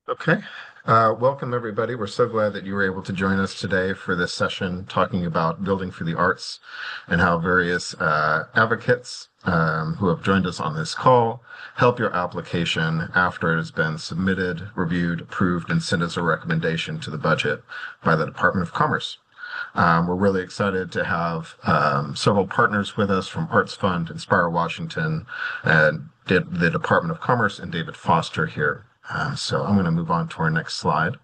Okay. Welcome, everybody. We're so glad that you were able to join us today for this session talking about building for the arts and how various advocates who have joined us on this call help your application after it has been submitted, reviewed, approved, and sent as a recommendation to the budget by the Department of Commerce. We're really excited to have several partners with us from ArtsFund, Inspire Washington, and the Department of Commerce, and David Foster here. So I'm going to move on to our next slide.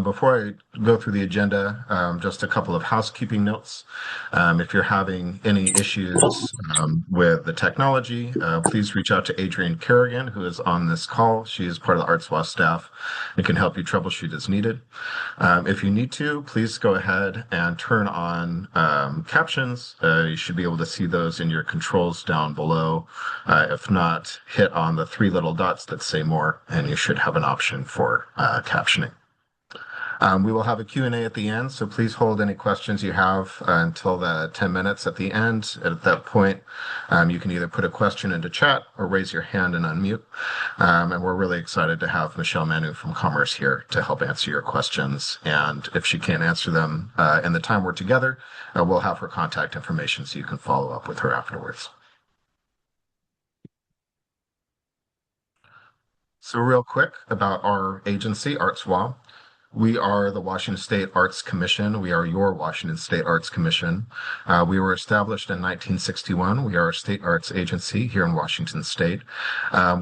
Before I go through the agenda, just a couple of housekeeping notes. If you're having any issues with the technology, please reach out to Adrienne Kerrigan, who is on this call. She is part of the ArtsWA staff and can help you troubleshoot as needed. If you need to, please go ahead and turn on captions. You should be able to see those in your controls down below. If not, hit on the three little dots that say more, and you should have an option for captioning. We will have a Q&A at the end, so please hold any questions you have until the 10 minutes at the end. At that point, you can either put a question into chat or raise your hand and unmute. And we're really excited to have Michelle Manu from Commerce here to help answer your questions. And if she can't answer them in the time we're together, we'll have her contact information so you can follow up with her afterwards. So real quick about our agency, ArtsWA. We are the Washington State Arts Commission. We are your Washington State Arts Commission. We were established in 1961. We are a state arts agency here in Washington State.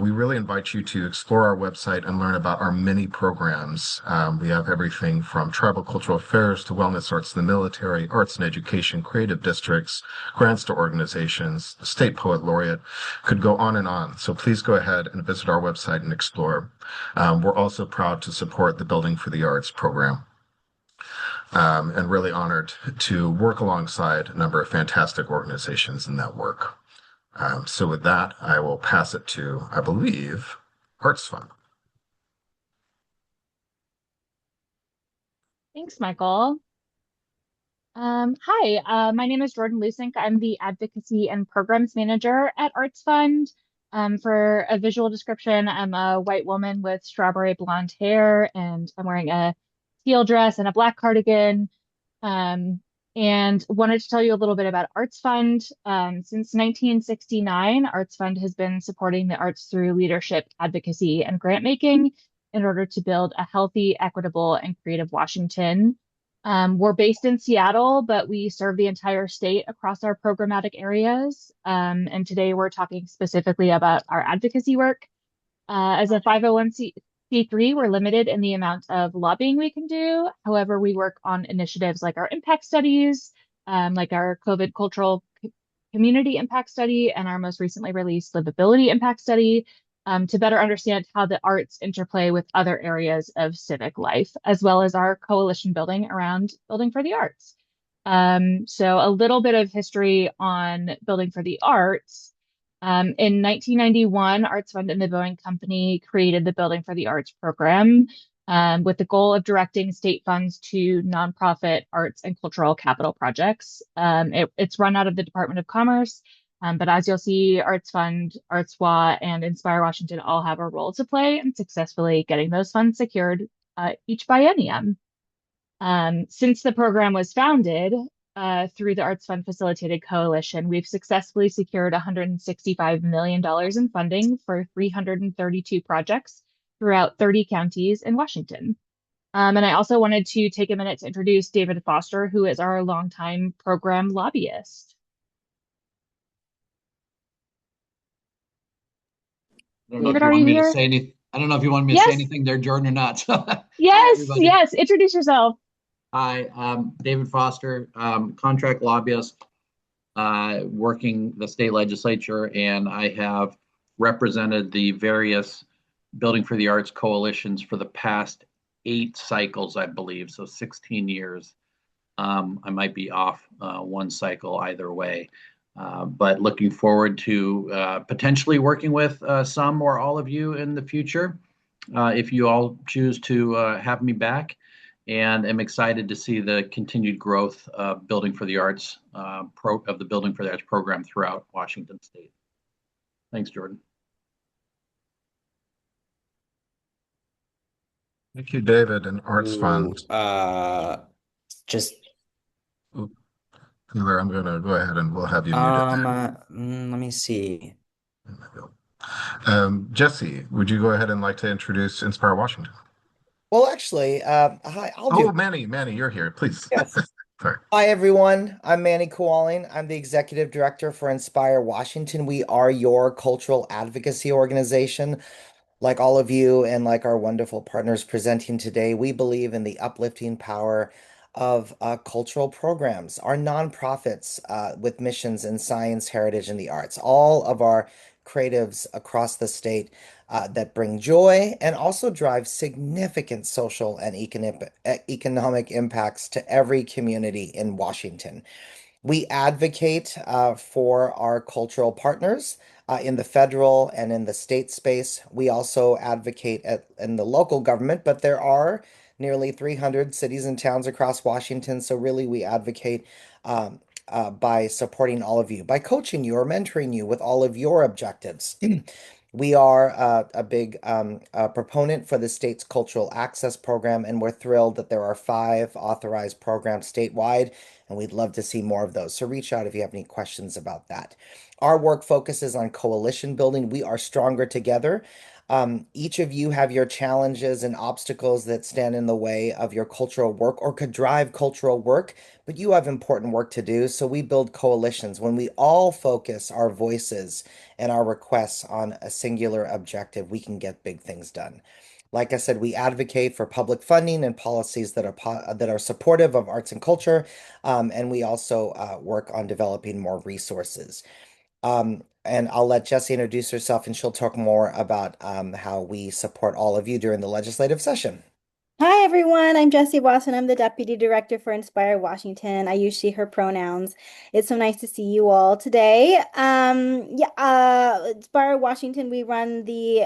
We really invite you to explore our website and learn about our many programs. We have everything from tribal cultural affairs to wellness arts in the military, arts and education, creative districts, grants to organizations, the state poet laureate, could go on and on. So please go ahead and visit our website and explore. We're also proud to support the Building for the Arts program, and really honored to work alongside a number of fantastic organizations in that work. So with that, I will pass it to, I believe, ArtsFund. Thanks, Michael. Hi, my name is Jordan Lusink. I'm the Advocacy and Programs Manager at ArtsFund. For a visual description, I'm a white woman with strawberry blonde hair, and I'm wearing a teal dress and a black cardigan. And wanted to tell you a little bit about ArtsFund. Since 1969, ArtsFund has been supporting the arts through leadership, advocacy, and grant making in order to build a healthy, equitable, and creative Washington. We're based in Seattle, but we serve the entire state across our programmatic areas. And today we're talking specifically about our advocacy work. As a 501c3, we're limited in the amount of lobbying we can do. However, we work on initiatives like our impact studies, like our COVID cultural community impact study and our most recently released livability impact study, to better understand how the arts interplay with other areas of civic life, as well as our coalition building around Building for the Arts. So a little bit of history on Building for the Arts. In 1991, ArtsFund and the Boeing Company created the Building for the Arts program, with the goal of directing state funds to nonprofit arts and cultural capital projects. It's run out of the Department of Commerce. But as you'll see, ArtsFund, ArtsWA, and Inspire Washington all have a role to play in successfully getting those funds secured each biennium. Since the program was founded through the ArtsFund Facilitated Coalition, we've successfully secured $165 million in funding for 332 projects throughout 30 counties in Washington. And I also wanted to take a minute to introduce David Foster, who is our longtime program lobbyist. I don't know if you want me to say anything. I don't know if you want me to say anything there, Jordan, or not. Yes, yes. Introduce yourself. Hi, I'm David Foster, contract lobbyist, working the state legislature, and I have represented the various Building for the Arts coalitions for the past 8 cycles, I believe, so 16 years. I might be off one cycle either way. But looking forward to potentially working with some or all of you in the future, if you all choose to have me back. And I'm excited to see the continued growth of Building for the Arts, of the Building for the Arts program throughout Washington State. Thanks, Jordan. Thank you, David, and Arts Ooh, Fund. just Oop, Taylor, I'm going to go ahead and we'll have you muted let me see. there. Jesse, would you go ahead and like to introduce Inspire Washington? Well, actually, hi, I'll Oh, do. Manny, you're here, please. Yes. Sorry. Hi, everyone. I'm Manny Kowalin. I'm the executive director for Inspire Washington. We are your cultural advocacy organization. Like all of you and like our wonderful partners presenting today, we believe in the uplifting power of cultural programs, our nonprofits with missions in science, heritage, and the arts. All of our creatives across the state that bring joy and also drive significant social and economic impacts to every community in Washington. We advocate for our cultural partners in the federal and in the state space. We also advocate in the local government, but there are nearly 300 cities and towns across Washington. So, really, we advocate by supporting all of you, by coaching you or mentoring you with all of your objectives. We are a big proponent for the state's cultural access program, and we're thrilled that there are 5 authorized programs statewide, and we'd love to see more of those. So reach out if you have any questions about that. Our work focuses on coalition building. We are stronger together. Each of you have your challenges and obstacles that stand in the way of your cultural work or could drive cultural work, but you have important work to do. So we build coalitions. When we all focus our voices and our requests on a singular objective, we can get big things done. Like I said, we advocate for public funding and policies that are supportive of arts and culture, and we also work on developing more resources. And I'll let Jessie introduce herself, and she'll talk more about how we support all of you during the legislative session. Hi, everyone. I'm Jessie Wasson. I'm the Deputy Director for Inspire Washington. I use she, her pronouns. It's so nice to see you all today. Inspire Washington, we run the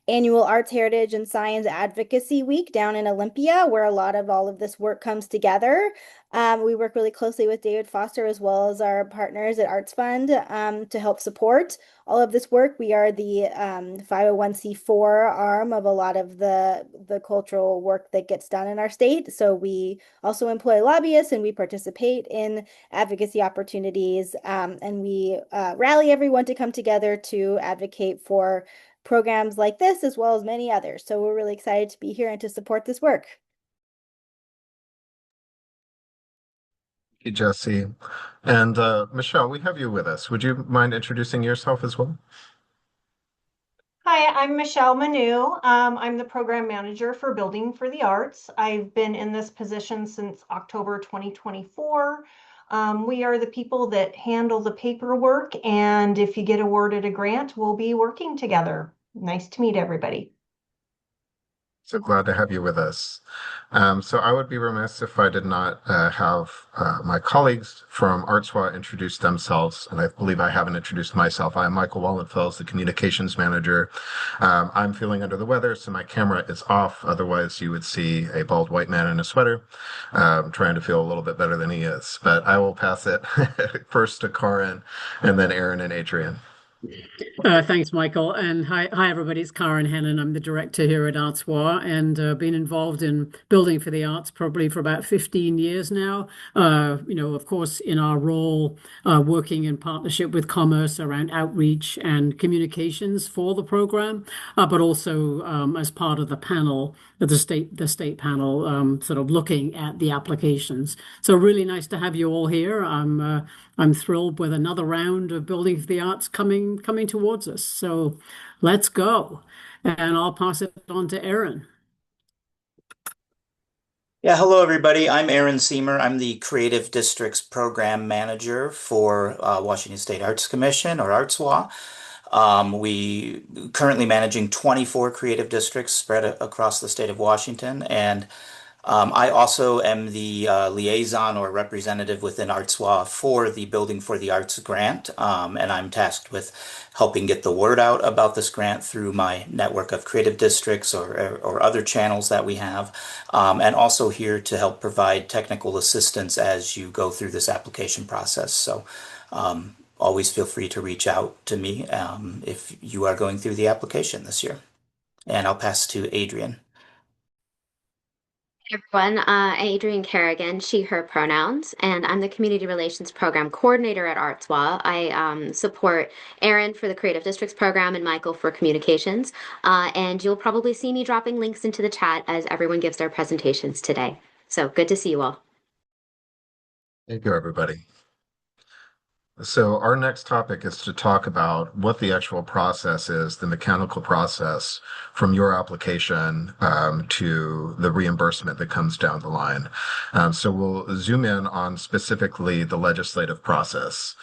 annual Arts, Heritage, and Science Advocacy Week down in Olympia, where a lot of all of this work comes together. We work really closely with David Foster as well as our partners at ArtsFund to help support all of this work. We are the 501c4 arm of a lot of the cultural work that gets done in our state. So we also employ lobbyists and we participate in advocacy opportunities, and we rally everyone to come together to advocate for programs like this as well as many others. So we're really excited to be here and to support this work. Thank you, Jesse. And Michelle, we have you with us. Would you mind introducing yourself as well? Hi, I'm Michelle Manu. I'm the program manager for Building for the Arts. I've been in this position since October 2024. We are the people that handle the paperwork, and if you get awarded a grant, we'll be working together. Nice to meet everybody. So glad to have you with us. So I would be remiss if I did not have my colleagues from ArtsWA introduce themselves, and I believe I haven't introduced myself. I'm Michael Wallenfels, the communications manager. I'm feeling under the weather, so my camera is off. Otherwise, you would see a bald white man in a sweater, trying to feel a little bit better than he is. But I will pass it first to Karin, and then Aaron and Adrian. Thanks, Michael. And hi, everybody. It's Karen Hennon. I'm the director here at ArtsWA and been involved in building for the arts probably for about 15 years now. Of course, in our role, working in partnership with Commerce around outreach and communications for the program, but also as part of the panel, the state panel, sort of looking at the applications. So really nice to have you all here. I'm thrilled with another round of Building for the Arts coming towards us. So let's go. And I'll pass it on to Aaron. Yeah, hello everybody. I'm Aaron Seamer. I'm the Creative Districts Program Manager for Washington State Arts Commission, or ArtsWA. We currently managing 24 creative districts spread across the state of Washington, and I also am the liaison or representative within ArtsWA for the Building for the Arts grant, and I'm tasked with helping get the word out about this grant through my network of creative districts or other channels that we have, and also here to help provide technical assistance as you go through this application process. So always feel free to reach out to me if you are going through the application this year. And I'll pass to Adrian. Hey everyone, Adrian Kerrigan, she, her pronouns, and I'm the Community Relations Program Coordinator at ArtsWA. I support Erin for the Creative Districts Program and Michael for Communications. And you'll probably see me dropping links into the chat as everyone gives their presentations today. So good to see you all. Thank you, everybody. So our next topic is to talk about what the actual process is, the mechanical process from your application to the reimbursement that comes down the line. So we'll zoom in on specifically the legislative process.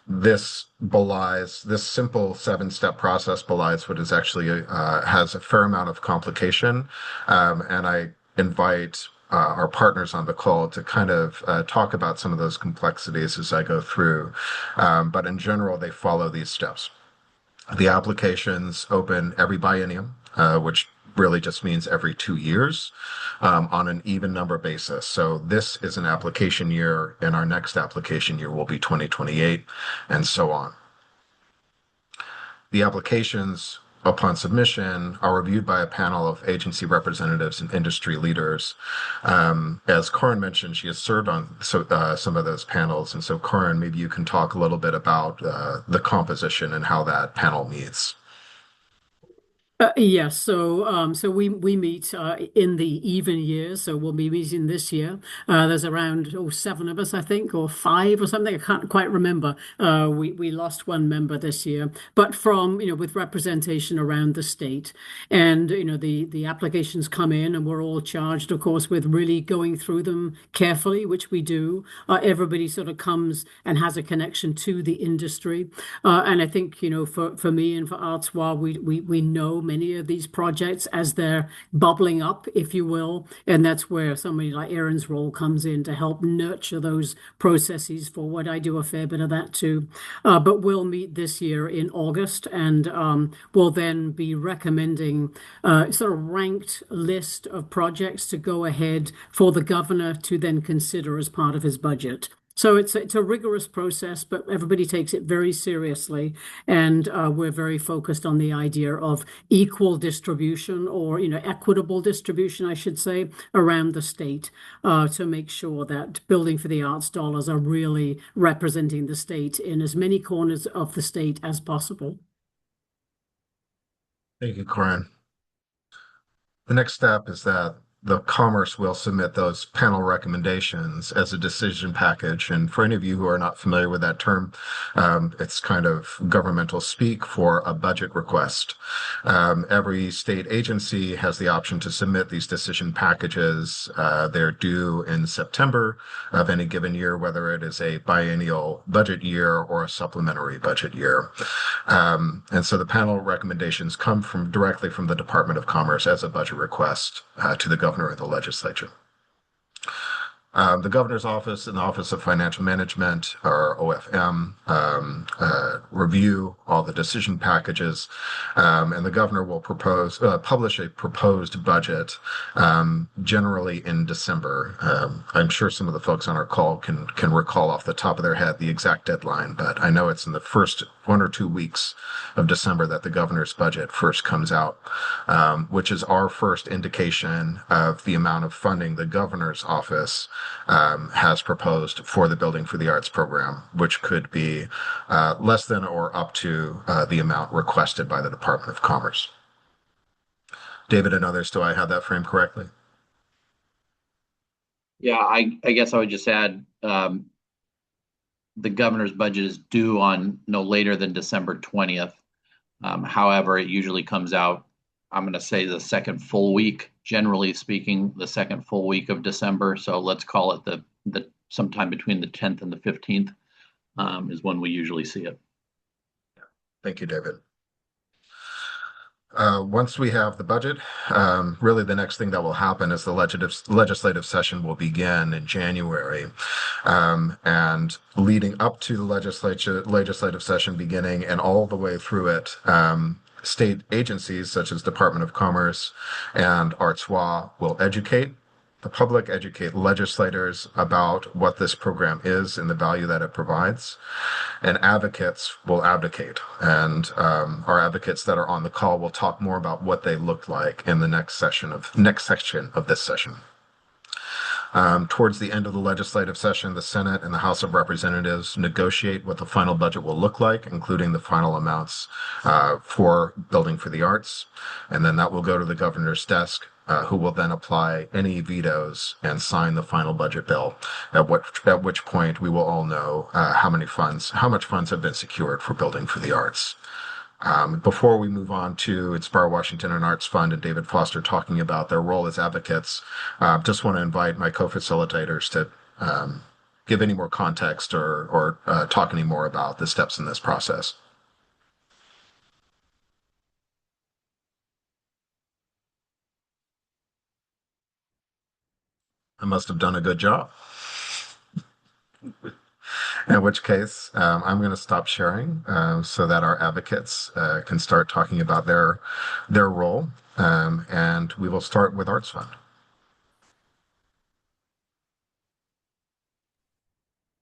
This simple 7-step process belies what is actually has a fair amount of complication. And I invite our partners on the call to kind of talk about some of those complexities as I go through. But in general, they follow these steps. The applications open every biennium, which really just means every 2 years on an even number basis. So this is an application year, and our next application year will be 2028, and so on. The applications upon submission are reviewed by a panel of agency representatives and industry leaders. As Karin mentioned, she has served on some of those panels. And so Karin, maybe you can talk a little bit about the composition and how that panel meets. Yes, so we meet in the even years, so we'll be meeting this year. There's around 7 of us, I think, or 5 or something. I can't quite remember. We lost one member this year, but from with representation around the state, and the applications come in, and we're all charged, of course, with really going through them carefully, which we do. Everybody sort of comes and has a connection to the industry, and I think for me and for ArtsWA, we know many of these projects as they're bubbling up, if you will, and that's where somebody like Erin's role comes in to help nurture those processes for what I do a fair bit of that too. But we'll meet this year in August, and we'll then be recommending sort of ranked list of projects to go ahead for the governor to then consider as part of his budget. So it's a rigorous process, but everybody takes it very seriously, and we're very focused on the idea of equal distribution, or equitable distribution, I should say, around the state, to make sure that Building for the Arts dollars are really representing the state in as many corners of the state as possible. Thank you, Karin. The next step is that the Commerce will submit those panel recommendations as a decision package. And for any of you who are not familiar with that term, it's kind of governmental speak for a budget request. Every state agency has the option to submit these decision packages. They're due in September of any given year, whether it is a biennial budget year or a supplementary budget year. And so the panel recommendations come directly from the Department of Commerce as a budget request to the governor of the legislature. The governor's office and the Office of Financial Management, or OFM, review all the decision packages, and the governor will publish a proposed budget, generally in December. I'm sure some of the folks on our call can recall off the top of their head the exact deadline, but I know it's in the first 1 or 2 weeks of December that the governor's budget first comes out, which is our first indication of the amount of funding the governor's office has proposed for the Building for the Arts program, which could be less than or up to the amount requested by the Department of Commerce. David and others, do I have that framed correctly? Yeah, I guess I would just add the governor's budget is due on no later than December 20th. However, it usually comes out, I'm going to say, the second full week, generally speaking, the second full week of December. So let's call it the sometime between the 10th and the 15th is when we usually see it. Thank you, David. Once we have the budget, really the next thing that will happen is the legislative session will begin in January. And leading up to the legislative session beginning and all the way through it, state agencies such as Department of Commerce and ArtsWA will educate the public, educate legislators about what this program is and the value that it provides. And advocates will advocate. And our advocates that are on the call will talk more about what they look like in the next section of this session. Towards the end of the legislative session, the Senate and the House of Representatives negotiate what the final budget will look like, including the final amounts for Building for the Arts. And then that will go to the governor's desk, who will then apply any vetoes and sign the final budget bill, at which point we will all know how much funds have been secured for Building for the Arts. Before we move on to Inspire Washington and ArtsFund and David Foster talking about their role as advocates, just want to invite my co-facilitators to give any more context or talk any more about the steps in this process. I must have done a good job. In which case, I'm going to stop sharing so that our advocates can start talking about their role, and we will start with ArtsFund.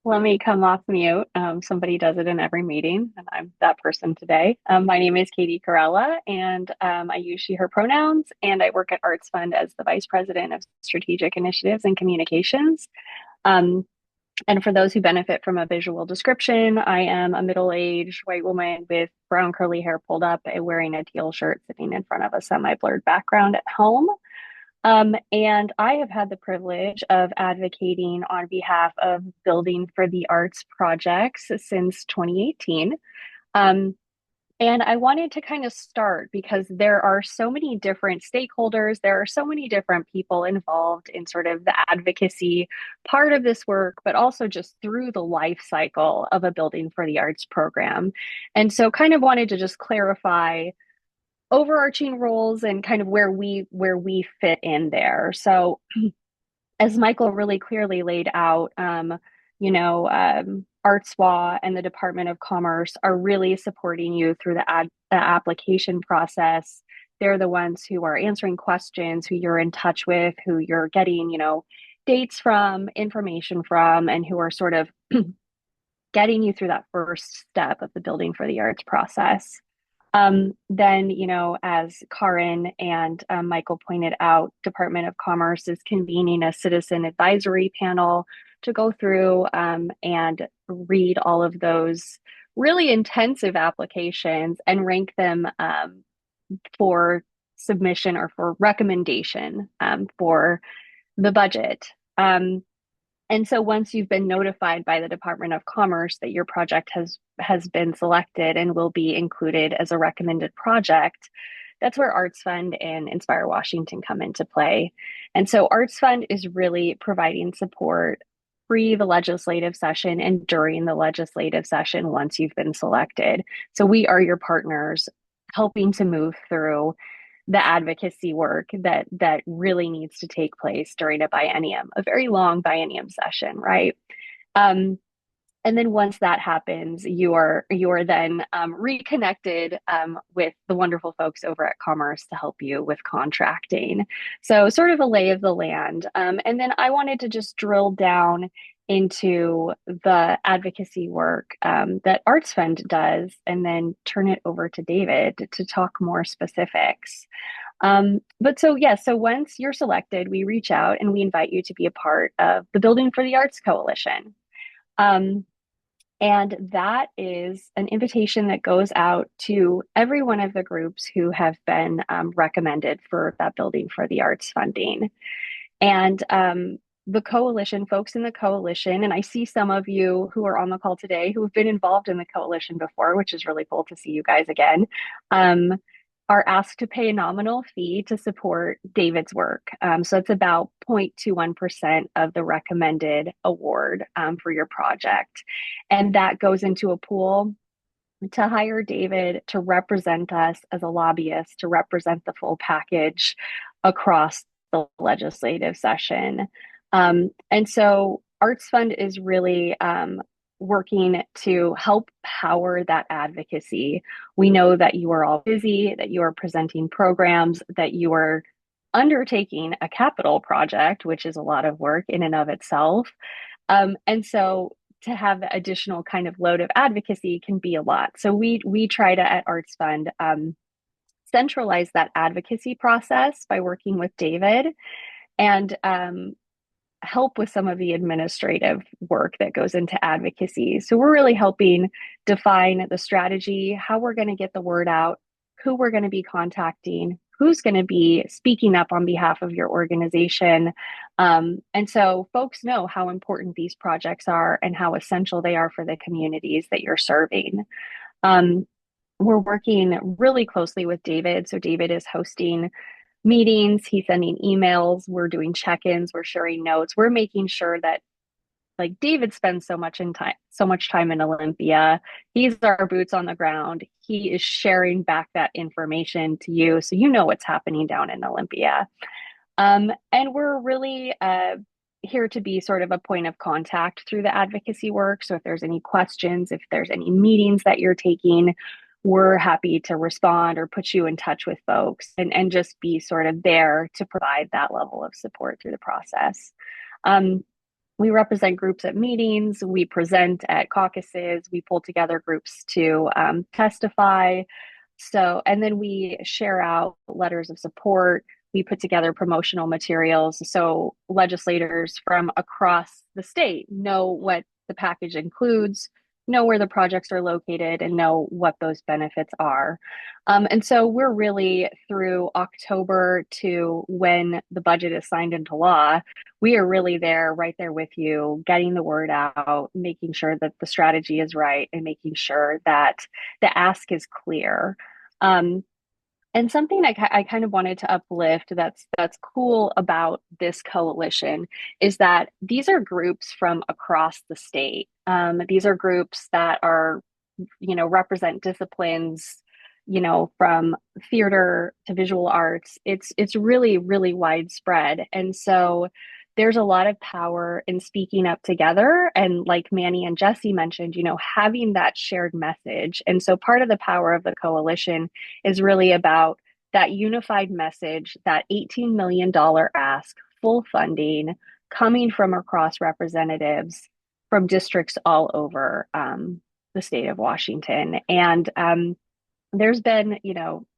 Let me come off mute. Somebody does it in every meeting, and I'm that person today. My name is Katie Corella, and I use she, her pronouns, and I work at ArtsFund as the Vice President of Strategic Initiatives and Communications. And for those who benefit from a visual description, I am a middle-aged white woman with brown curly hair pulled up, wearing a teal shirt, sitting in front of a semi-blurred background at home. And I have had the privilege of advocating on behalf of Building for the Arts projects since 2018. And I wanted to kind of start because there are so many different stakeholders, there are so many different people involved in sort of the advocacy part of this work, but also just through the life cycle of a Building for the Arts program. And so kind of wanted to just clarify overarching roles and kind of where we fit in there. So as Michael really clearly laid out, ArtsWA and the Department of Commerce are really supporting you through the application process. They're the ones who are answering questions, who you're in touch with, who you're getting, dates from, information from, and who are sort of getting you through that first step of the Building for the Arts process. Then, as Karin and Michael pointed out, Department of Commerce is convening a citizen advisory panel to go through and read all of those really intensive applications and rank them for submission or for recommendation for the budget. And so once you've been notified by the Department of Commerce that your project has been selected and will be included as a recommended project, that's where ArtsFund and Inspire Washington come into play. And so ArtsFund is really providing support pre the legislative session and during the legislative session once you've been selected. So we are your partners helping to move through the advocacy work that really needs to take place during a biennium, a very long biennium session, right? And then once that happens, you are then reconnected with the wonderful folks over at Commerce to help you with contracting. So sort of a lay of the land. And then I wanted to just drill down into the advocacy work that ArtsFund does, and then turn it over to David to talk more specifics. So once you're selected, we reach out and we invite you to be a part of the Building for the Arts Coalition. And that is an invitation that goes out to every one of the groups who have been recommended for that Building for the Arts funding. And the coalition, folks in the coalition, and I see some of you who are on the call today who have been involved in the coalition before, which is really cool to see you guys again, are asked to pay a nominal fee to support David's work. So it's about 0.21% of the recommended award for your project. And that goes into a pool to hire David to represent us as a lobbyist, to represent the full package across the legislative session. And so ArtsFund is really working to help power that advocacy. We know that you are all busy, that you are presenting programs, that you are undertaking a capital project, which is a lot of work in and of itself. And so to have the additional kind of load of advocacy can be a lot. So we try to at ArtsFund centralize that advocacy process by working with David and help with some of the administrative work that goes into advocacy. So we're really helping define the strategy, how we're going to get the word out, who we're going to be contacting, who's going to be speaking up on behalf of your organization. And so folks know how important these projects are and how essential they are for the communities that you're serving. We're working really closely with David. So David is hosting meetings, he's sending emails, we're doing check-ins, we're sharing notes, we're making sure that like David spends so much time in Olympia. He's our boots on the ground. He is sharing back that information to you so you know what's happening down in Olympia. And we're really here to be sort of a point of contact through the advocacy work. So if there's any questions, if there's any meetings that you're taking, we're happy to respond or put you in touch with folks and just be sort of there to provide that level of support through the process. We represent groups at meetings, we present at caucuses, we pull together groups to testify. So, and then we share out letters of support. We put together promotional materials so legislators from across the state know what the package includes, know where the projects are located, and know what those benefits are. And so we're really through October to when the budget is signed into law, we are really there, right there with you, getting the word out, making sure that the strategy is right, and making sure that the ask is clear. And something I kind of wanted to uplift that's cool about this coalition is that these are groups from across the state. These are groups that are, represent disciplines, from theater to visual arts. It's really, really widespread. And so there's a lot of power in speaking up together. And like Manny and Jesse mentioned, having that shared message. And so part of the power of the coalition is really about that unified message, that $18 million ask, full funding, coming from across representatives from districts all over the state of Washington. And there's been,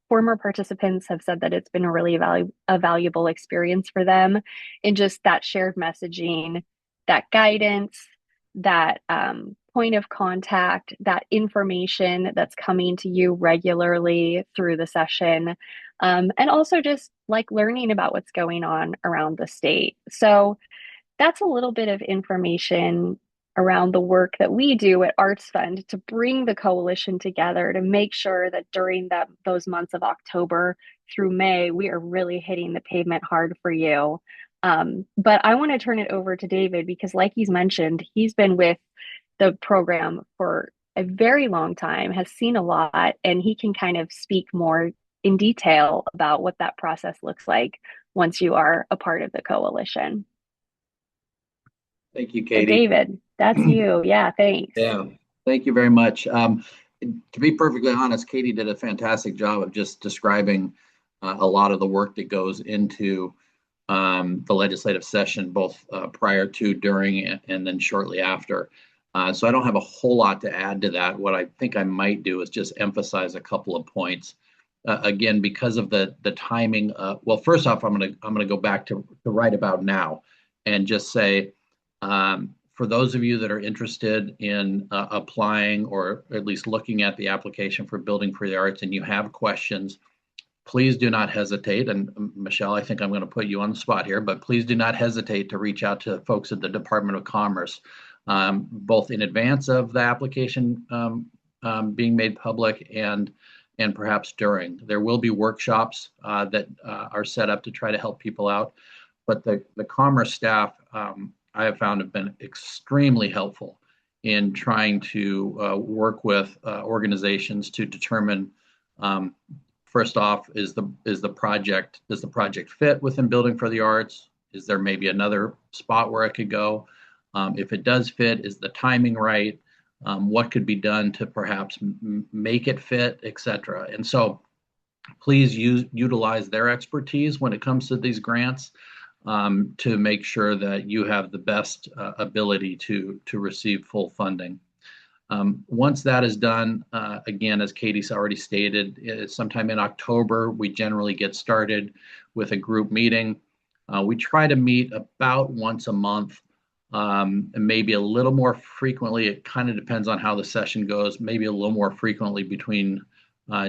former participants have said that it's been a really valuable experience for them in just that shared messaging, that guidance, that point of contact, that information that's coming to you regularly through the session, and also just like learning about what's going on around the state. So that's a little bit of information around the work that we do at ArtsFund to bring the coalition together to make sure that during those months of October through May, we are really hitting the pavement hard for you. But I want to turn it over to David because like he's mentioned, he's been with the program for a very long time, has seen a lot, and he can kind of speak more in detail about what that process looks like once you are a part of the coalition. Thank you, Katie. So David, that's you. Yeah, thanks. Yeah, thank you very much. To be perfectly honest, Katie did a fantastic job of just describing a lot of the work that goes into the legislative session, both prior to, during, and then shortly after. So I don't have a whole lot to add to that. What I think I might do is just emphasize a couple of points. Again, because of the timing. Well, first off, I'm gonna go back to right about now, and just say, for those of you that are interested in applying or at least looking at the application for Building for the Arts, and you have questions, please do not hesitate. And Michelle, I think I'm going to put you on the spot here, but please do not hesitate to reach out to folks at the Department of Commerce, both in advance of the application being made public and perhaps during. There will be workshops that are set up to try to help people out, but the Commerce staff I have found have been extremely helpful in trying to work with organizations to determine, first off, does the project fit within Building for the Arts? Is there maybe another spot where it could go? If it does fit, is the timing right? What could be done to perhaps make it fit, et cetera? And so please utilize their expertise when it comes to these grants to make sure that you have the best ability to receive full funding. Once that is done, again, as Katie's already stated, sometime in October, we generally get started with a group meeting. We try to meet about once a month, and maybe a little more frequently. It kind of depends on how the session goes, maybe a little more frequently between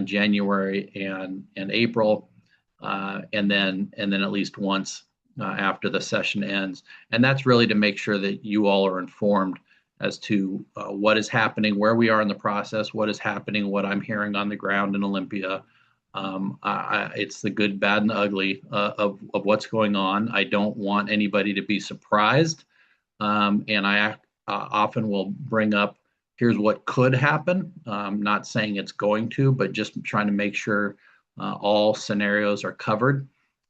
January and April, and then at least once after the session ends. And that's really to make sure that you all are informed as to what is happening, where we are in the process, what is happening, what I'm hearing on the ground in Olympia. It's the good, bad, and the ugly of what's going on. I don't want anybody to be surprised. And I often will bring up, here's what could happen. Not saying it's going to, but just trying to make sure all scenarios are covered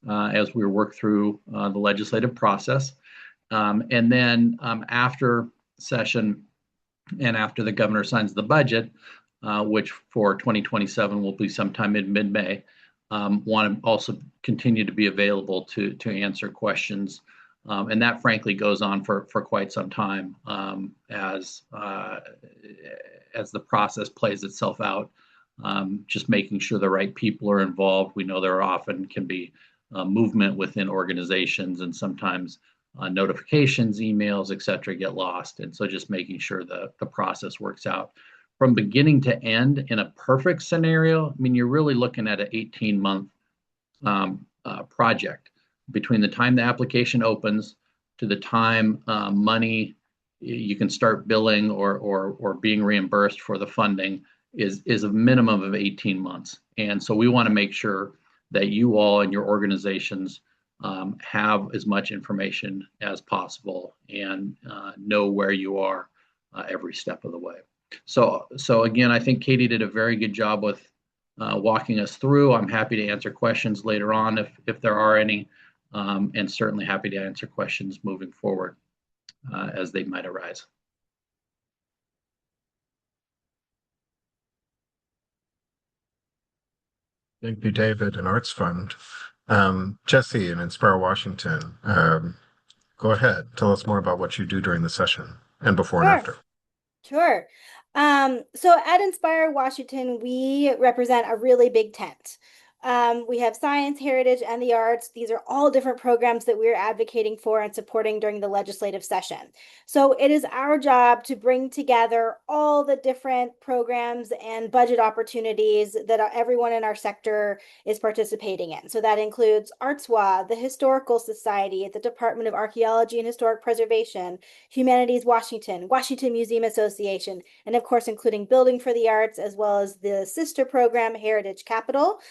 as we work through the legislative process. And then after session and after the governor signs the budget, which for 2027 will be sometime in mid-May, want to also continue to be available to answer questions. And that frankly goes on for quite some time as the process plays itself out, just making sure the right people are involved. We know there often can be movement within organizations, and sometimes notifications, emails, et cetera, get lost. And so just making sure the process works out from beginning to end. In a perfect scenario, I mean, you're really looking at an 18-month project between the time the application opens to the time money you can start billing or being reimbursed for the funding is a minimum of 18 months. And so we want to make sure that you all and your organizations have as much information as possible and know where you are every step of the way. So again, I think Katie did a very good job with walking us through. I'm happy to answer questions later on if there are any, and certainly happy to answer questions moving forward as they might arise. Thank you, David, and ArtsFund. Jesse in Inspire Washington, go ahead. Tell us more about what you do during the session and before and after. Sure. So at Inspire Washington, we represent a really big tent. We have science, heritage, and the arts. These are all different programs that we're advocating for and supporting during the legislative session. So it is our job to bring together all the different programs and budget opportunities that everyone in our sector is participating in. So that includes ArtsWA, the Historical Society, the Department of Archaeology and Historic Preservation, Humanities Washington, Washington Museum Association, and of course, including Building for the Arts, as well as the sister program, Heritage Capital,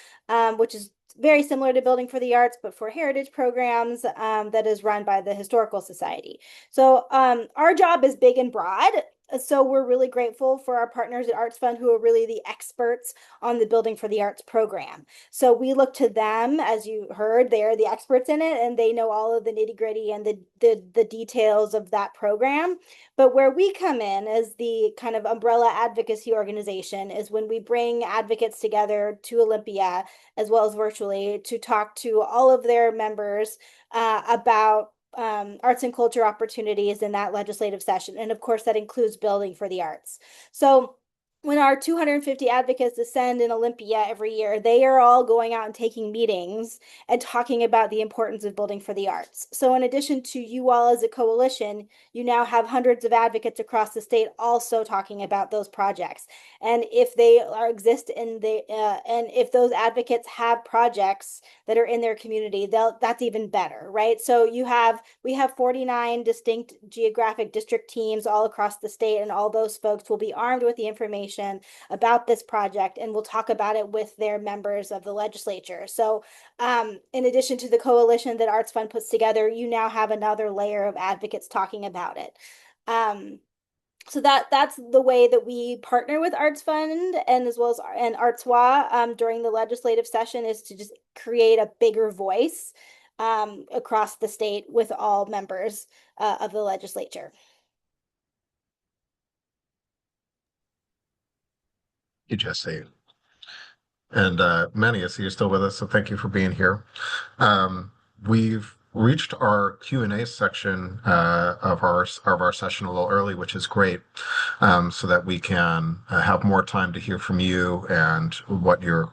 which is very similar to Building for the Arts, but for heritage programs that is run by the Historical Society. So our job is big and broad. So we're really grateful for our partners at ArtsFund, who are really the experts on the Building for the Arts program. So we look to them, as you heard, they are the experts in it, and they know all of the nitty-gritty and the details of that program. But where we come in as the kind of umbrella advocacy organization is when we bring advocates together to Olympia, as well as virtually, to talk to all of their members about arts and culture opportunities in that legislative session. And of course, that includes Building for the Arts. So when our 250 advocates ascend in Olympia every year, they are all going out and taking meetings and talking about the importance of Building for the Arts. So in addition to you all as a coalition, you now have hundreds of advocates across the state also talking about those projects. And if they exist in the and if those advocates have projects that are in their community, that's even better, right? So we have 49 distinct geographic district teams all across the state, and all those folks will be armed with the information about this project, and we'll talk about it with their members of the legislature. So in addition to the coalition that ArtsFund puts together, you now have another layer of advocates talking about it. So that's the way that we partner with ArtsFund and as well as ArtsWA during the legislative session, is to just create a bigger voice across the state with all members of the legislature. Thank you, Jesse. And Manny, I see you're still with us, so thank you for being here. We've reached our Q&A section of our session a little early, which is great, so that we can have more time to hear from you and what your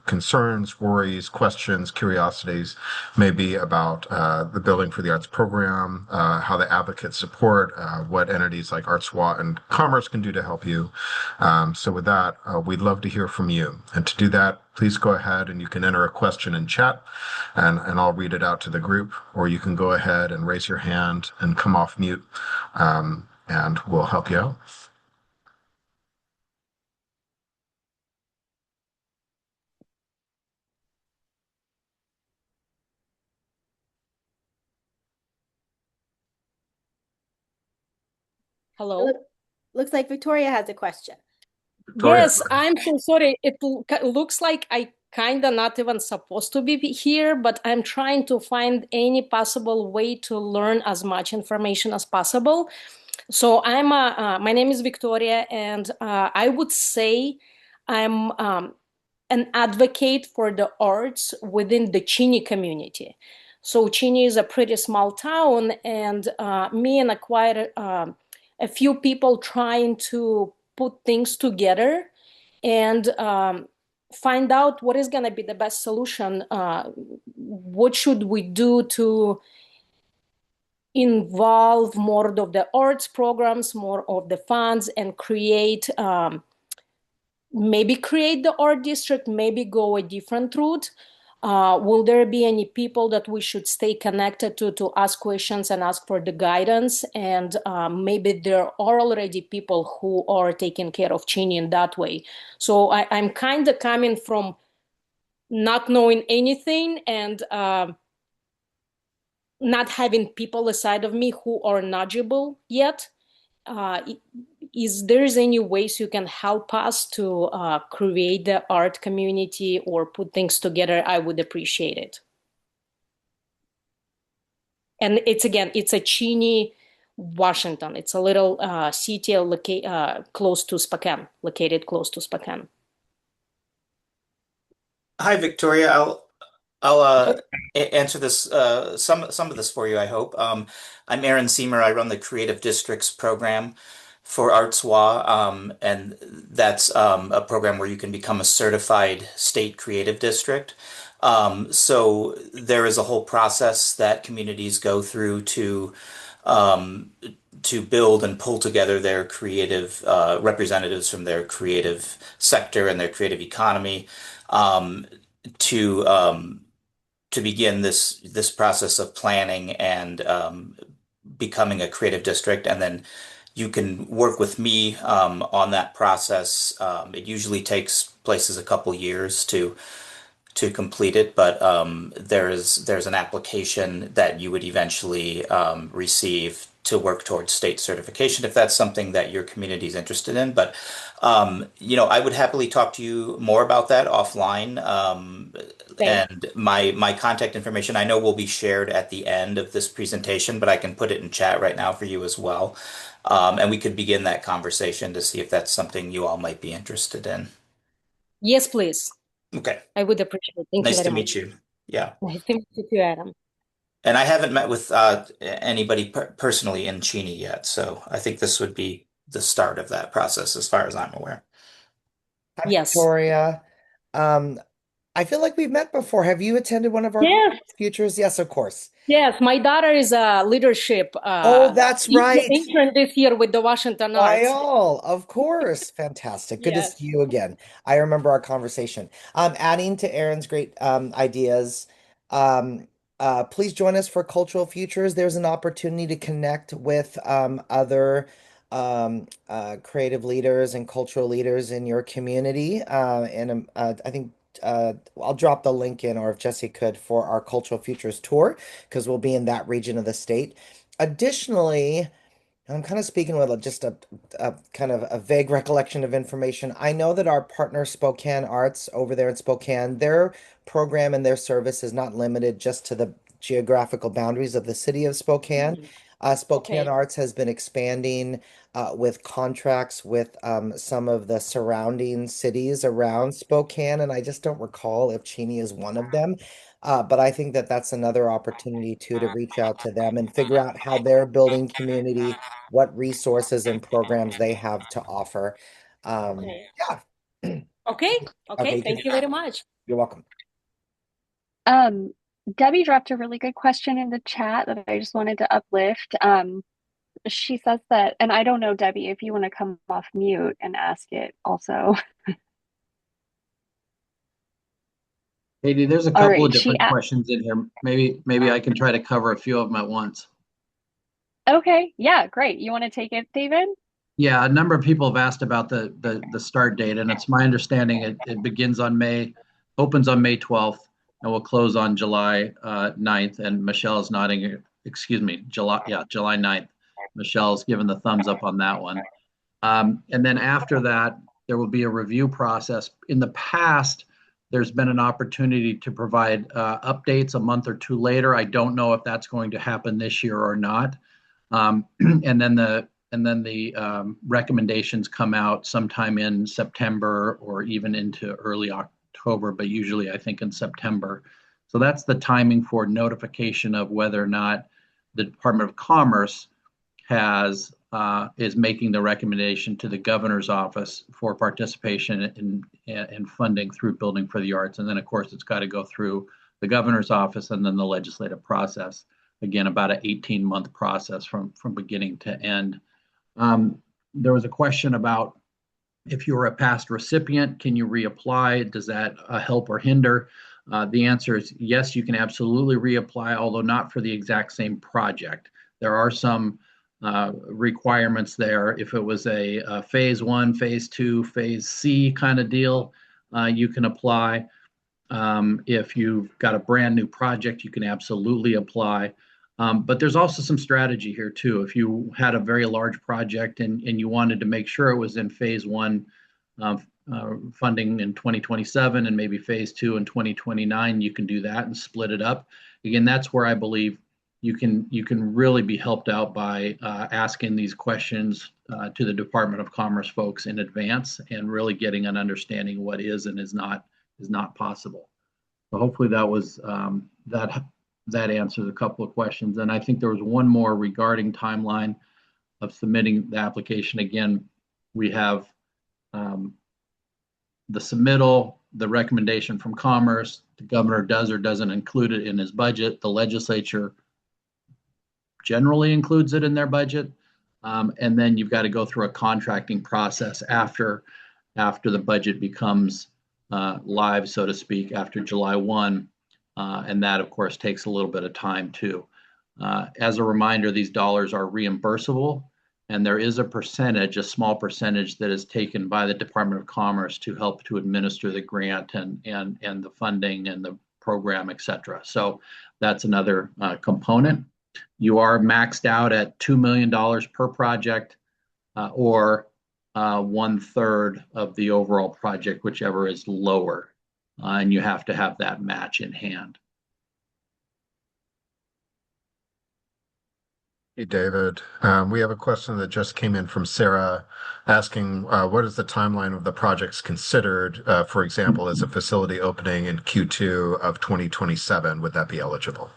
concerns, worries, questions, curiosities may be about the Building for the Arts program, how the advocates support, what entities like ArtsWA and Commerce can do to help you. So with that, we'd love to hear from you. And to do that, please go ahead and you can enter a question in chat and I'll read it out to the group, or you can go ahead and raise your hand and come off mute, and we'll help you out. Hello. Looks like Victoria has a question. Victoria. Yes, I'm so sorry. It looks like I kind of not even supposed to be here, but I'm trying to find any possible way to learn as much information as possible. So my name is Victoria, and I would say I'm an advocate for the arts within the Chini community. So Chini is a pretty small town, and me and a few people trying to put things together and find out what is going to be the best solution. What should we do to involve more of the arts programs, more of the funds, and maybe create the art district, maybe go a different route. Will there be any people that we should stay connected to ask questions and ask for the guidance? And maybe there are already people who are taking care of Chini in that way. So I'm kind of coming from not knowing anything and not having people aside of me who are knowledgeable yet. Is there's any ways you can help us to create the art community or put things together? I would appreciate it. And it's a Cheney, Washington. It's a little city close to Spokane, located close to Spokane. Hi, Victoria. I'll answer this some of this for you, I hope. I'm Aaron Seymour. I run the Creative Districts program for ArtsWA, and that's a program where you can become a certified state creative district. So there is a whole process that communities go through to build and pull together their creative representatives from their creative sector and their creative economy, to begin this process of planning and becoming a creative district. And then you can work with me on that process. It usually takes places a couple years to complete it, but there's an application that you would eventually receive to work towards state certification if that's something that your community is interested in. But I would happily talk to you more about that offline. And my contact information I know will be shared at the end of this presentation, but I can put it in chat right now for you as well. And we could begin that conversation to see if that's something you all might be interested in. Yes, please. Okay. I would appreciate it. Thank you very much. Nice to meet you. Yeah. Nice to meet you too, Adam. And I haven't met with anybody personally in Cheney yet, so I think this would be the start of that process as far as I'm aware. Hi, Yes. Victoria. I feel like we've met before. Have you attended one of our Yes. futures? Yes, of course. Yes, my daughter is a leadership Oh, that's right. intern this year with the Washington Arts. Of course. Fantastic. Good to Yes. see you again. I remember our conversation. Adding to Aaron's great ideas, please join us for Cultural Futures. There's an opportunity to connect with other creative leaders and cultural leaders in your community. And I think I'll drop the link in, or if Jesse could, for our Cultural Futures tour, because we'll be in that region of the state. Additionally, I'm kind of speaking with just a kind of a vague recollection of information. I know that our partner Spokane Arts over there in Spokane, their program and their service is not limited just to the geographical boundaries of the city of Spokane. Spokane Okay. Arts has been expanding with contracts with some of the surrounding cities around Spokane, and I just don't recall if Cheney is one of them. But I think that that's another opportunity too to reach out to them and figure out how they're building community, what resources and programs they have to offer. Okay. Yeah. Okay. Okay, Okay. Thank you very much. you're welcome. Debbie dropped a really good question in the chat that I just wanted to uplift. She says that, and I don't know, Debbie, if you want to come off mute and ask it also. Katie, there's a All couple of right, different questions in here. Maybe I can try to cover a few of them at once. okay, yeah, great. You want to take it, David? Yeah, a number of people have asked about the start date, and it's my understanding it begins on opens on May 12th, and will close on July 9th. And Michelle is nodding, excuse me, July 9th. Michelle's given the thumbs up on that one. And then after that, there will be a review process. In the past, there's been an opportunity to provide updates a month or two later. I don't know if that's going to happen this year or not. And then the recommendations come out sometime in September or even into early October, but usually I think in September. So that's the timing for notification of whether or not the Department of Commerce is making the recommendation to the governor's office for participation in funding through Building for the Arts. And then, of course, it's got to go through the governor's office and then the legislative process. Again, about an 18-month process from beginning to end. There was a question about if you were a past recipient, can you reapply? Does that help or hinder? The answer is yes, you can absolutely reapply, although not for the exact same project. There are some requirements there. If it was a phase 1, phase 2, phase C kind of deal, you can apply. If you've got a brand new project, you can absolutely apply. But there's also some strategy here too. If you had a very large project and you wanted to make sure it was in phase 1 funding in 2027 and maybe phase 2 in 2029, you can do that and split it up. Again, that's where I believe you can really be helped out by asking these questions to the Department of Commerce folks in advance and really getting an understanding of what is and is not possible. So hopefully that was that answers a couple of questions. And I think there was one more regarding timeline of submitting the application. Again, we have the submittal, the recommendation from Commerce, the governor does or doesn't include it in his budget. The legislature generally includes it in their budget. And then you've got to go through a contracting process after the budget becomes live, so to speak, after July 1. And that, of course, takes a little bit of time too. As a reminder, these dollars are reimbursable, and there is a small percentage that is taken by the Department of Commerce to help to administer the grant and the funding and the program, et cetera. So that's another component. You are maxed out at $2 million per project, or 1/3 of the overall project, whichever is lower. And you have to have that match in hand. Hey, David. We have a question that just came in from Sarah asking what is the timeline of the projects considered? For example, is a facility opening in Q2 of 2027? Would that be eligible?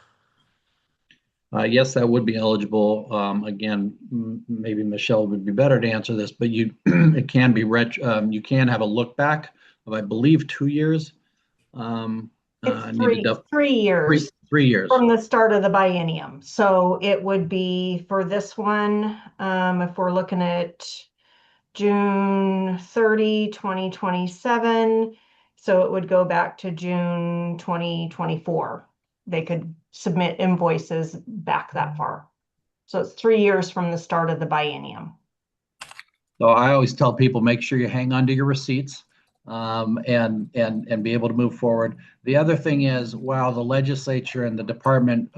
Yes, that would be eligible. Again, maybe Michelle would be better to answer this, but it can be you can have a look back of, I believe, 2 years. It's 3 years. 3 years from the start of the biennium. So it would be for this one, if we're looking at June 30, 2027, so it would go back to June 2024. They could submit invoices back that far. So it's 3 years from the start of the biennium. So I always tell people, make sure you hang on to your receipts and be able to move forward. The other thing is, while the legislature and the department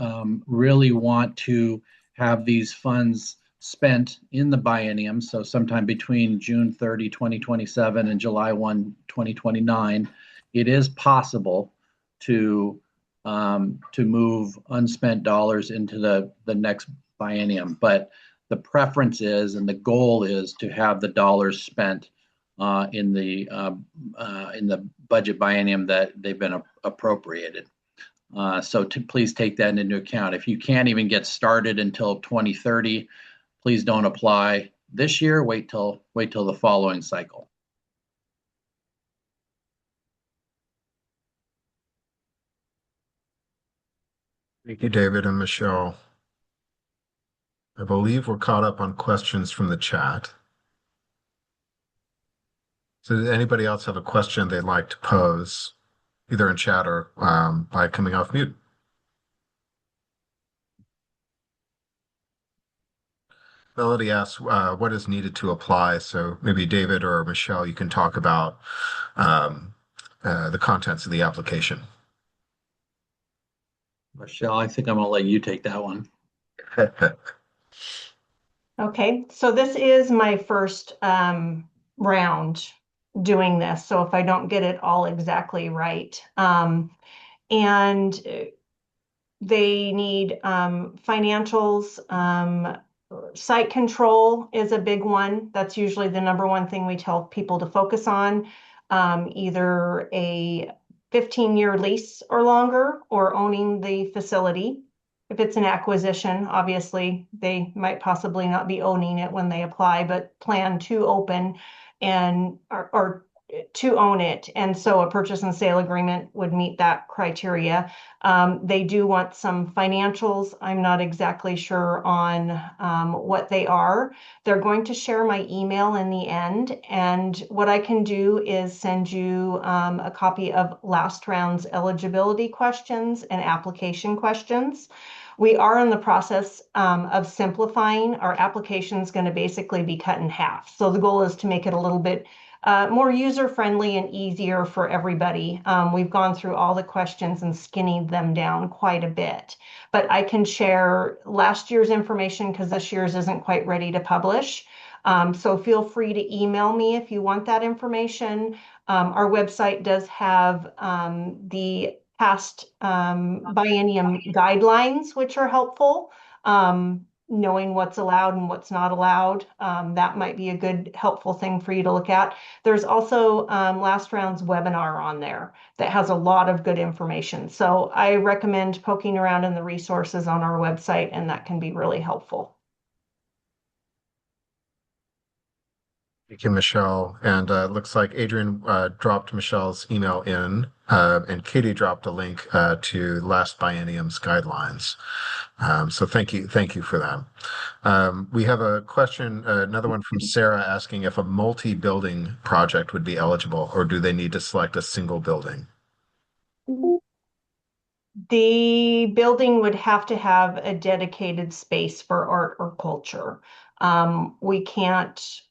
really want to have these funds spent in the biennium, so sometime between June 30, 2027 and July 1, 2029, it is possible to move unspent dollars into the next biennium. But the preference is, and the goal is, to have the dollars spent in the budget biennium that they've been appropriated. So please take that into account. If you can't even get started until 2030, please don't apply this year. Wait till the following cycle. Thank you, David and Michelle. I believe we're caught up on questions from the chat. So does anybody else have a question they'd like to pose, either in chat or by coming off mute? Melody asks what is needed to apply. So maybe David or Michelle, you can talk about the contents of the application. Michelle, I think I'm going to let you take that one. Okay, so this is my first round doing this. So if I don't get it all exactly right, and they need financials, site control is a big one. That's usually the number one thing we tell people to focus on, either a 15-year lease or longer, or owning the facility. If it's an acquisition, obviously they might possibly not be owning it when they apply, but plan to open and or to own it. And so a purchase and sale agreement would meet that criteria. They do want some financials. I'm not exactly sure on what they are. They're going to share my email in the end. And what I can do is send you a copy of last round's eligibility questions and application questions. We are in the process of simplifying. Our application is going to basically be cut in half. So the goal is to make it a little bit more user-friendly and easier for everybody. We've gone through all the questions and skinning them down quite a bit. But I can share last year's information because this year's isn't quite ready to publish. So feel free to email me if you want that information. Our website does have the past biennium guidelines, which are helpful. Knowing what's allowed and what's not allowed. That might be a good, helpful thing for you to look at. There's also last round's webinar on there that has a lot of good information. So I recommend poking around in the resources on our website, and that can be really helpful. Thank you, Michelle. And it looks like Adrian dropped Michelle's email in, and Katie dropped a link to last biennium's guidelines. So thank you for that. We have a question, another one from Sarah, asking if a multi-building project would be eligible, or do they need to select a single building? The building would have to have a dedicated space for art or culture. We can't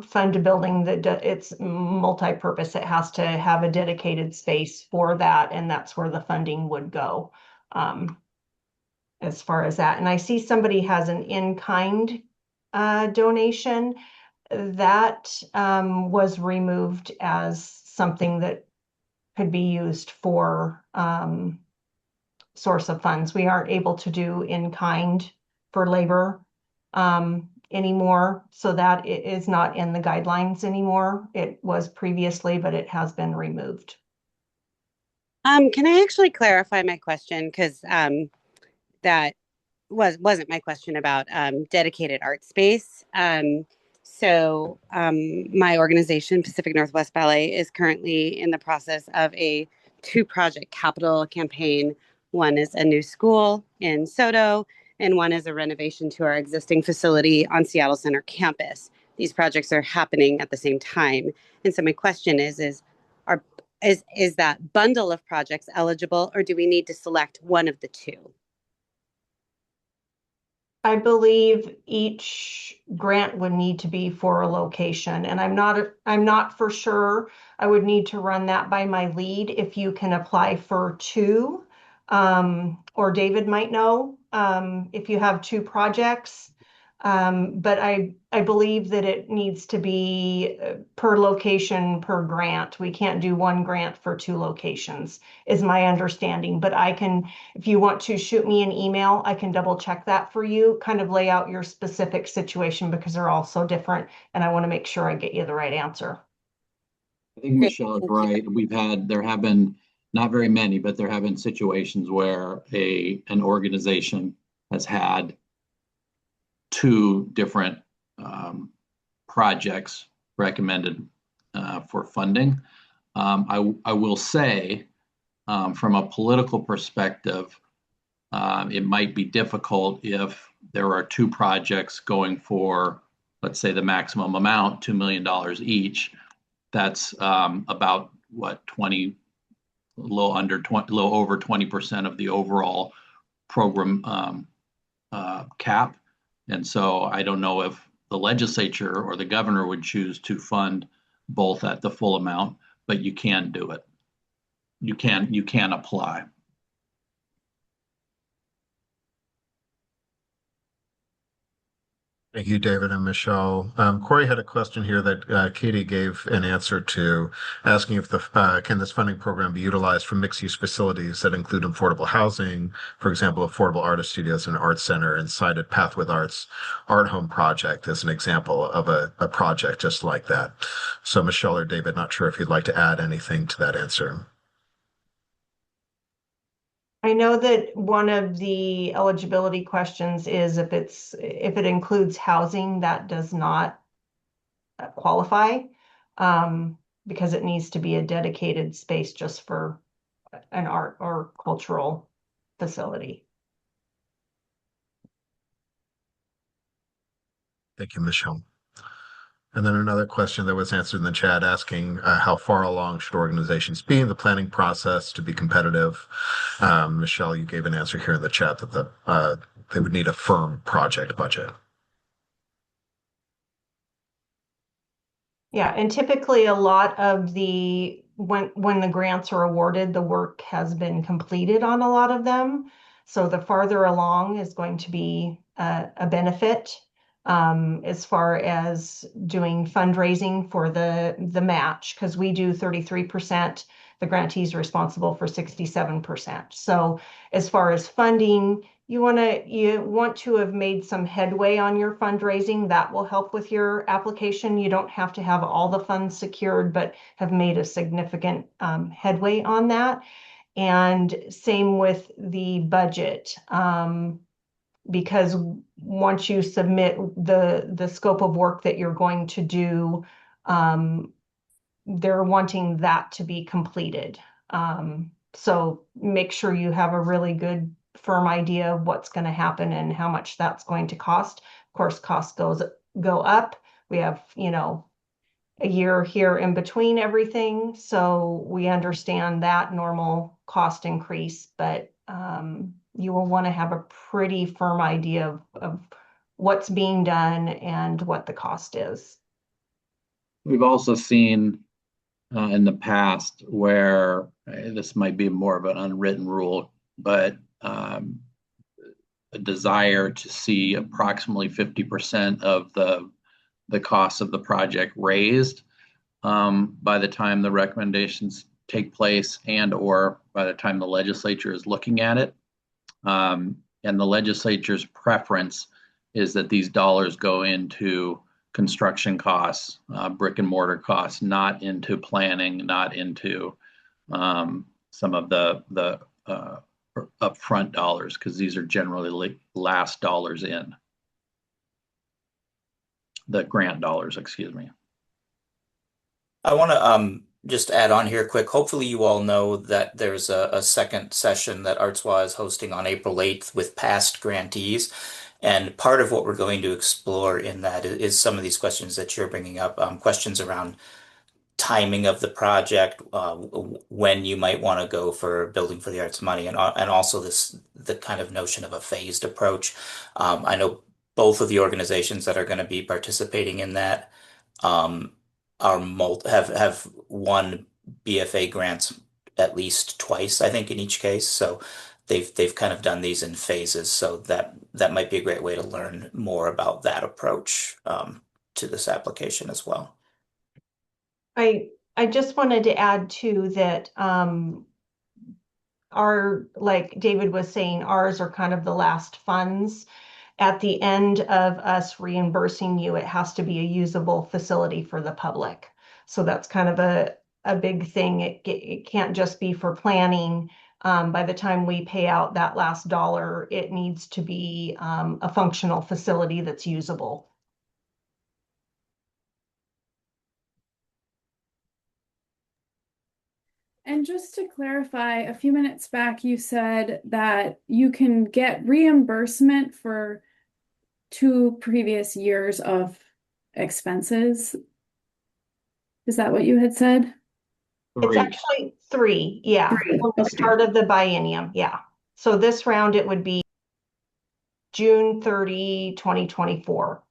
fund a building that it's multi-purpose. It has to have a dedicated space for that, and that's where the funding would go as far as that. And I see somebody has an in-kind donation that was removed as something that could be used for source of funds. We aren't able to do in-kind for labor anymore, so that it is not in the guidelines anymore. It was previously, but it has been removed. Can I actually clarify my question? Because that wasn't my question about dedicated art space. So my organization, Pacific Northwest Ballet, is currently in the process of a 2-project capital campaign. One is a new school in Soto, and one is a renovation to our existing facility on Seattle Center campus. These projects are happening at the same time. And so my question is that bundle of projects eligible, or do we need to select one of the two? I believe each grant would need to be for a location, and I'm not for sure. I would need to run that by my lead if you can apply for 2, or David might know if you have 2 projects. But I believe that it needs to be per location, per grant. We can't do one grant for two locations, is my understanding. But I can, if you want to shoot me an email, I can double check that for you, kind of lay out your specific situation because they're all so different. And I want to make sure I get you the right answer. I think Great, Michelle is thank you. right. There have been not very many, but there have been situations where an organization has had two different projects recommended for funding. I will say, from a political perspective, it might be difficult if there are two projects going for, let's say, the maximum amount, $2 million each. That's about what, 20, a little over 20% of the overall program cap. And so I don't know if the legislature or the governor would choose to fund both at the full amount, but you can do it. You can apply. Thank you, David and Michelle. Corey had a question here that Katie gave an answer to, asking if can this funding program be utilized for mixed-use facilities that include affordable housing, for example, affordable artist studios and art center, and cited Path with Arts Art Home project as an example of a project just like that. So Michelle or David, not sure if you'd like to add anything to that answer. I know that one of the eligibility questions is if it includes housing, that does not qualify, because it needs to be a dedicated space just for an art or cultural facility. Thank you, Michelle. And then another question that was answered in the chat asking how far along should organizations be in the planning process to be competitive? Michelle, you gave an answer here in the chat that they would need a firm project budget. Yeah, and typically a lot of when the grants are awarded, the work has been completed on a lot of them. So the farther along is going to be a benefit. As far as doing fundraising for the match, because we do 33%, the grantee is responsible for 67%. So as far as funding, you want to have made some headway on your fundraising. That will help with your application. You don't have to have all the funds secured, but have made a significant headway on that. And same with the budget. Because once you submit the scope of work that you're going to do, they're wanting that to be completed. So make sure you have a really good firm idea of what's going to happen and how much that's going to cost. Of course, costs go up. We have, a year here in between everything. So we understand that normal cost increase, but you will want to have a pretty firm idea of what's being done and what the cost is. We've also seen in the past where this might be more of an unwritten rule, but a desire to see approximately 50% of the cost of the project raised by the time the recommendations take place and or by the time the legislature is looking at it. And the legislature's preference is that these dollars go into construction costs, brick and mortar costs, not into planning, not into some of the upfront dollars, because these are generally last dollars in. The grant dollars, excuse me. I want to just add on here quick. Hopefully you all know that there's a second session that ArtsWA is hosting on April 8th with past grantees. And part of what we're going to explore in that is some of these questions that you're bringing up, questions around timing of the project, when you might want to go for Building for the Arts money, and also the kind of notion of a phased approach. I know both of the organizations that are going to be participating in that have won BFA grants at least twice, I think, in each case. So they've kind of done these in phases, so that might be a great way to learn more about that approach to this application as well. I just wanted to add too that like David was saying, ours are kind of the last funds. At the end of us reimbursing you, it has to be a usable facility for the public. So that's kind of a big thing. It can't just be for planning. By the time we pay out that last dollar, it needs to be a functional facility that's usable. And just to clarify, a few minutes back, you said that you can get reimbursement for 2 previous years of expenses. Is that what you had said? It's actually 3, yeah, 3. from the start of the biennium, yeah. So this round, it would be June 30, 2024.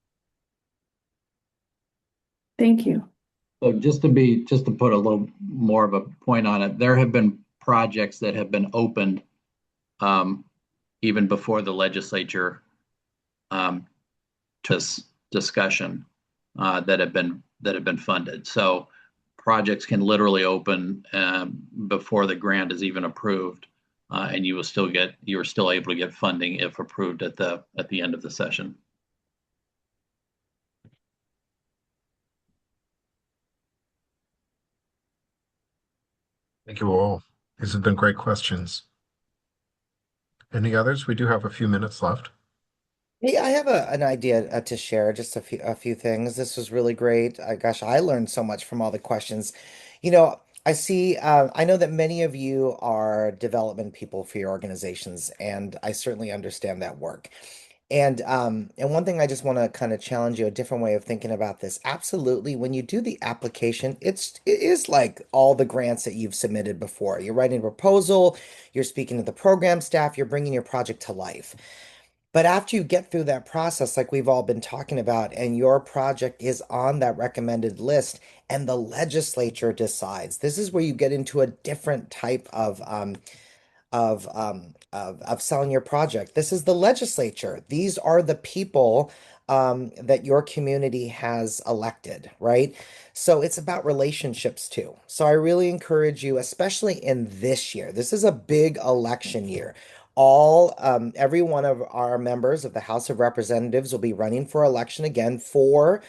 Thank you. So just to put a little more of a point on it, there have been projects that have been opened even before the legislature to this discussion that have been funded. So projects can literally open before the grant is even approved, and you are still able to get funding if approved at the end of the session. Thank you all. These have been great questions. Any others? We do have a few minutes left. Hey, I have an idea to share, just a few things. This was really great. Gosh, I learned so much from all the questions. I know that many of you are development people for your organizations, and I certainly understand that work. And one thing I just want to kind of challenge you, a different way of thinking about this. Absolutely, when you do the application, it is like all the grants that you've submitted before. You're writing a proposal, you're speaking to the program staff, you're bringing your project to life. But after you get through that process, like we've all been talking about, and your project is on that recommended list, and the legislature decides, this is where you get into a different type of selling your project. This is the legislature. These are the people that your community has elected, right? So it's about relationships too. So I really encourage you, especially in this year. This is a big election year. Every one of our members of the House of Representatives will be running for election again for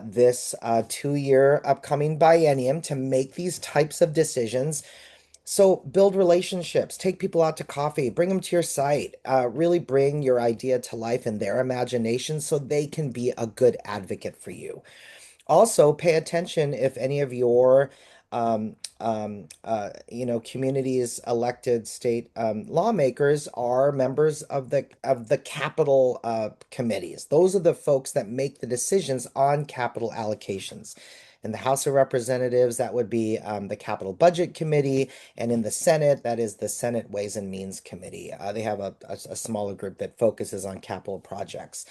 this 2-year upcoming biennium to make these types of decisions. So build relationships, take people out to coffee, bring them to your site, really bring your idea to life in their imagination so they can be a good advocate for you. Also, pay attention if any of your communities elected state lawmakers are members of the capital committees. Those are the folks that make the decisions on capital allocations. In the House of Representatives, that would be the Capital Budget Committee, and in the Senate, that is the Senate Ways and Means Committee. They have a smaller group that focuses on capital projects.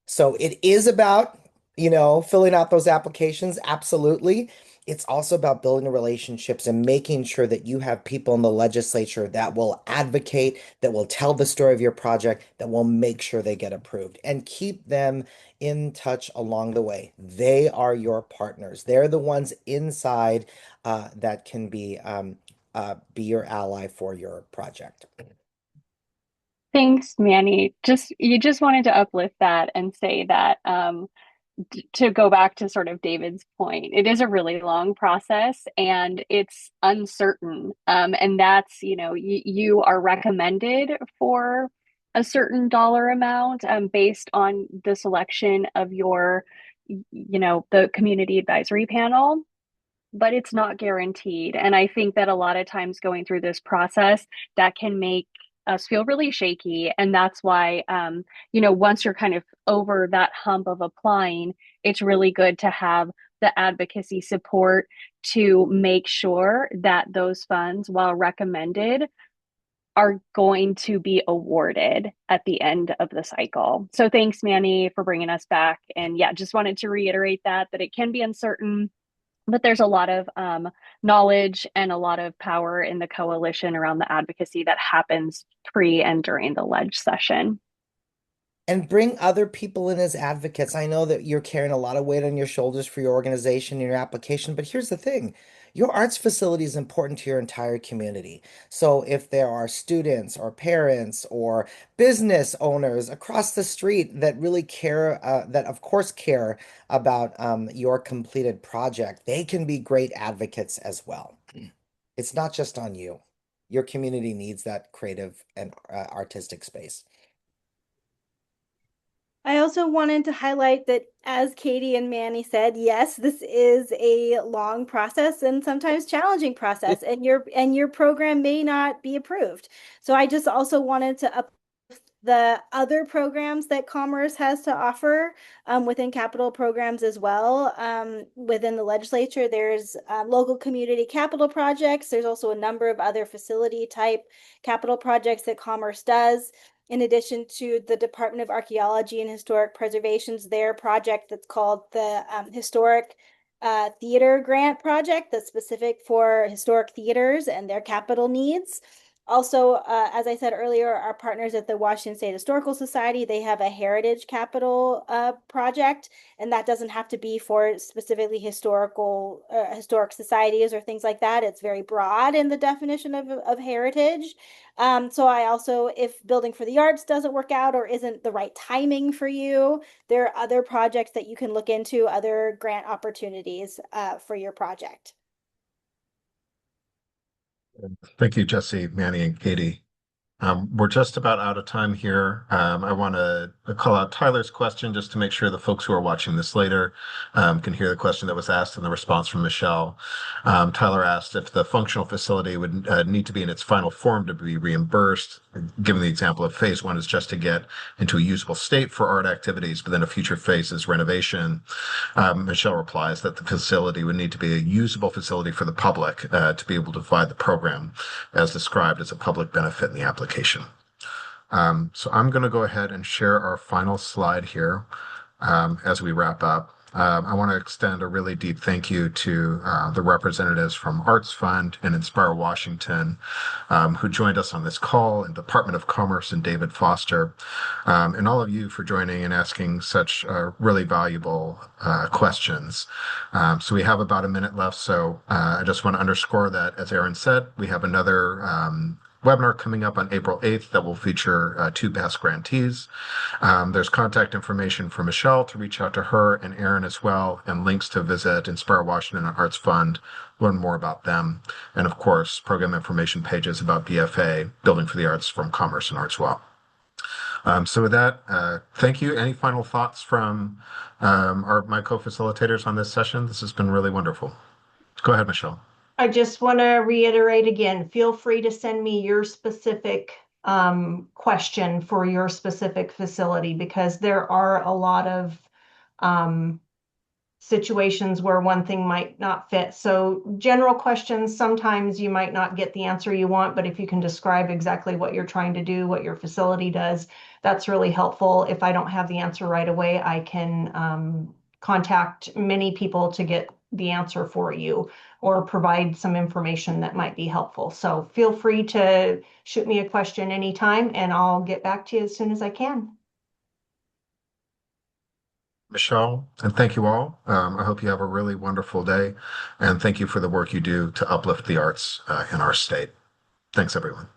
So it is about, filling out those applications, absolutely. It's also about building relationships and making sure that you have people in the legislature that will advocate, that will tell the story of your project, that will make sure they get approved, and keep them in touch along the way. They are your partners. They're the ones inside that can be your ally for your project. Thanks, Manny. You just wanted to uplift that and say that to go back to sort of David's point, it is a really long process and it's uncertain. And that's, you are recommended for a certain dollar amount based on the selection of your, the community advisory panel, but it's not guaranteed. And I think that a lot of times going through this process, that can make us feel really shaky. And that's why, once you're kind of over that hump of applying, it's really good to have the advocacy support to make sure that those funds, while recommended, are going to be awarded at the end of the cycle. So thanks, Manny, for bringing us back. And yeah, just wanted to reiterate that it can be uncertain. But there's a lot of knowledge and a lot of power in the coalition around the advocacy that happens pre and during the ledge session. And bring other people in as advocates. I know that you're carrying a lot of weight on your shoulders for your organization and your application, but here's the thing. Your arts facility is important to your entire community. So if there are students or parents or business owners across the street that really care, that of course care about your completed project, they can be great advocates as well. It's not just on you. Your community needs that creative and artistic space. I also wanted to highlight that, as Katie and Manny said, yes, this is a long process and sometimes challenging process, and your program may not be approved. So I just also wanted to up the other programs that Commerce has to offer within capital programs as well. Within the legislature, there's local community capital projects. There's also a number of other facility type capital projects that Commerce does. In addition to the Department of Archaeology and Historic Preservation's their project that's called the Historic Theater Grant Project, that's specific for historic theaters and their capital needs. Also, as I said earlier, our partners at the Washington State Historical Society, they have a heritage capital project, and that doesn't have to be for specifically historic societies or things like that. It's very broad in the definition of heritage. So I also, if Building for the Arts doesn't work out or isn't the right timing for you, there are other projects that you can look into, other grant opportunities for your project. Thank you, Jesse, Manny, and Katie. We're just about out of time here. I want to call out Tyler's question just to make sure the folks who are watching this later can hear the question that was asked and the response from Michelle. Tyler asked if the functional facility would need to be in its final form to be reimbursed, given the example of phase one is just to get into a usable state for art activities, but then a future phase is renovation. Michelle replies that the facility would need to be a usable facility for the public to be able to provide the program as described as a public benefit in the application. So I'm going to go ahead and share our final slide here as we wrap up. I want to extend a really deep thank you to the representatives from ArtsFund and Inspire Washington who joined us on this call, and Department of Commerce and David Foster, and all of you for joining and asking such really valuable questions. So we have about a minute left, so I just want to underscore that, as Aaron said, we have another webinar coming up on April 8th that will feature two past grantees. There's contact information for Michelle to reach out to her and Aaron as well, and links to visit Inspire Washington and ArtsFund, learn more about them, and of course, program information pages about BFA, Building for the Arts from Commerce and ArtsWA. So with that, thank you. Any final thoughts from my co-facilitators on this session? This has been really wonderful. Go ahead, Michelle. I just want to reiterate again, feel free to send me your specific question for your specific facility, because there are a lot of situations where one thing might not fit. So general questions, sometimes you might not get the answer you want, but if you can describe exactly what you're trying to do, what your facility does, that's really helpful. If I don't have the answer right away, I can contact many people to get the answer for you or provide some information that might be helpful. So feel free to shoot me a question anytime and I'll get back to you as soon as I can. Michelle, and thank you all. I hope you have a really wonderful day, and thank you for the work you do to uplift the arts in our state. Thanks, everyone.